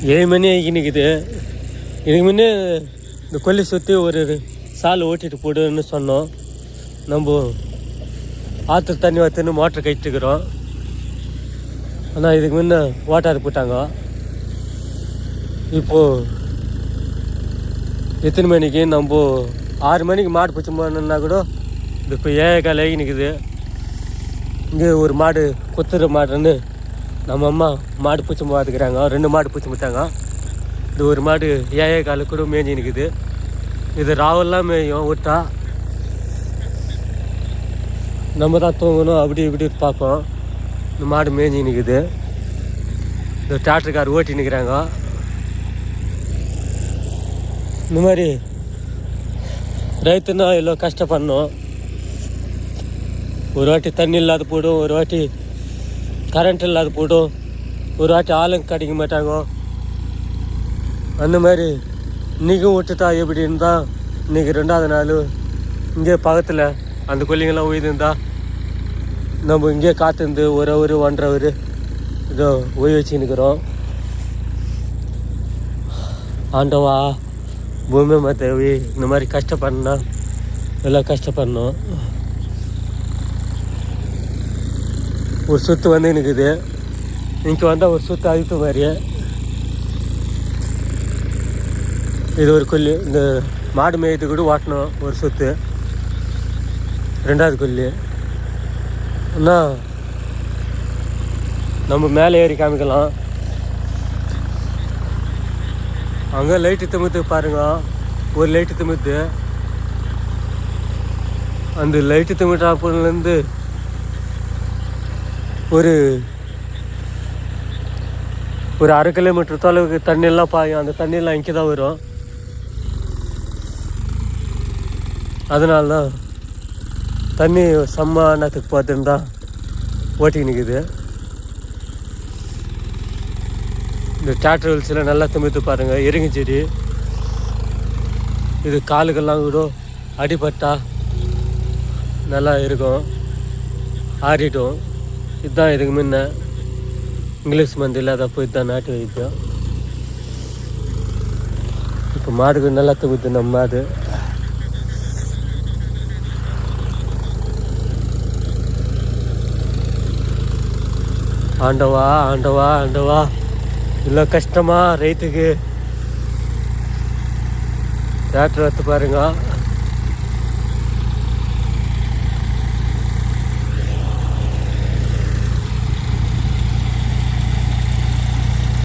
7 மணி ஆகி நிற்குது. இதுக்கு முன்னே இந்த கொல்லி சுற்றி ஒரு சால் ஓட்டிட்டு போடுன்னு சொன்னோம். நம்ம ஆற்று தண்ணி வத்துன்னு மோட்டர் கட்டிட்டுக்கிறோம். ஆனால் இதுக்கு முன்னே ஓட்டார் போட்டாங்க. இப்போது எத்தனை மணிக்கு நம்ம 6 மணிக்கு மாடு பிடிச்சி போனோம்னா கூட இது இப்போ 7:15 ஆகி நிற்குது. இங்கே ஒரு மாடு கொத்துற மாடுன்னு நம்ம அம்மா மாடு பிடிச்சி பார்த்துக்கிறாங்க. 2 மாடு பிடிச்சி விட்டாங்க. இது ஒரு மாடு 7:15 கூட மேய்ஞ்சி நிற்குது. இது ராவெல்லாம் மேயும் விட்டா நம்ம தான் தூங்கணும். அப்படி இப்படி பார்ப்போம். இந்த மாடு மேய்ஞ்சி நிற்குது. இந்த டிராக்டர்கார் ஓட்டி நிற்கிறாங்க. இந்த மாதிரி ரைத்துன்னா எவ்வளோ கஷ்டப்படணும். ஒரு வாட்டி தண்ணி இல்லாத போடும், ஒரு வாட்டி கரண்ட் இல்லாத போடும், ஒரு வாட்டி ஆளுங்க கிடைக்க மாட்டாங்க. அந்த மாதிரி இன்றைக்கும் விட்டுட்டா எப்படி இருந்தால் இன்றைக்கி 2வது நாள் இங்கே பக்கத்தில் அந்த கொல்லிங்கெல்லாம் உயிர்ந்துருந்தா நம்ம இங்கே காத்திருந்து 1 ஹவர் 1.5 ஹவர் இதோ ஓய்வு வச்சுன்னுக்கிறோம். ஆண்டவா பூமி தேவி இந்த மாதிரி கஷ்டப்படணும்னா எல்லாம் கஷ்டப்படணும். ஒரு சுற்று வந்து நிற்குது. இங்கே வந்தால் ஒரு சுற்று அழுத்த மாதிரியே இது ஒரு கொல்லி. இந்த மாடு மேயத்துக்கு கூட ஓட்டணும் ஒரு சுற்று. 2வது கொல்லி ஆனால் நம்ம மேலே ஏறி காமிக்கலாம். அங்கே லைட்டு திமுத்து பாருங்க. ஒரு லைட்டு திமுத்து. அந்த லைட்டு திமுட்டாப்புலேருந்து ஒரு 1/2 கிலோமீட்டர் தொலைவுக்கு தண்ணியெல்லாம் பாயும். அந்த தண்ணியெல்லாம் இங்கே தான் வரும். அதனால தான் தண்ணி சம்மானத்துக்கு பார்த்துன்னு தான் ஓட்டி நிற்குது. இந்த டிராக்டர் வெளிச்சில் நல்லா திமித்து பாருங்கள். இறங்கி செடி இது காலுக்கெல்லாம் கூட அடிபட்டா நல்லா இருக்கும், ஆறிடும். இதுதான் இதுக்கு முன்ன இங்கிலீஷ் மருந்து இல்லாதப்போ இதுதான் நாட்டு வைத்தியம். இப்போ மாடுக்கு நல்லா திமித்து நம்ம மாடு. ஆண்டவா ஆண்டவா ஆண்டவா இவ்வளோ கஷ்டமா ரைத்துக்கு. டிராக்டர் எடுத்து பாருங்க.